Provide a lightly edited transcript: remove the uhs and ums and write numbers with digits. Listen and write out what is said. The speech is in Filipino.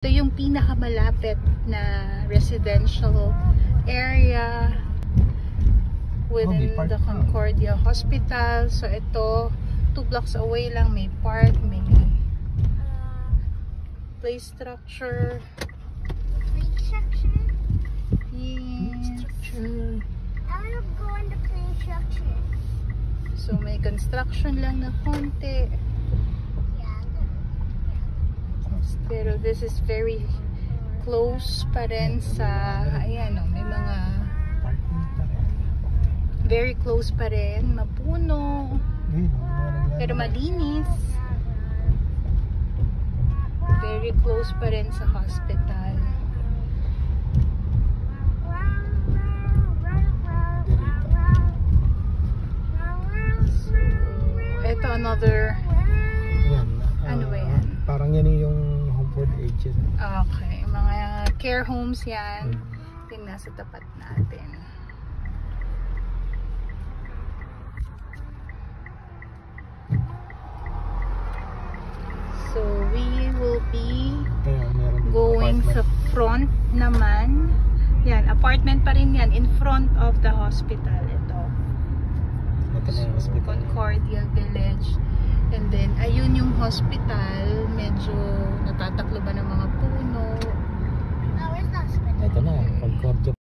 Ito yung pinakamalapit na residential area within the Concordia Hospital. So ito, 2 blocks away lang, may park, may play structure. Play structure? Yeah, true. I want to go in the play structure. So may construction lang na konti. Pero this is very close pa rin sa, ayan o, may mga very close pa rin, mapuno, pero malinis. Very close pa rin sa hospital. So, ito another, ano ba yan? Parang yan yung Homeford agent. Okay, mga care homes yan. Yung nasa tapat natin. So, we will be going sa front naman. Yan, apartment pa rin yan. In front of the hospital. Ito. Concordia Village. And then, ayun yung hospital. Medyo natataklo ba ng mga puno. Oh, where's the hospital? Ito na, Concordia.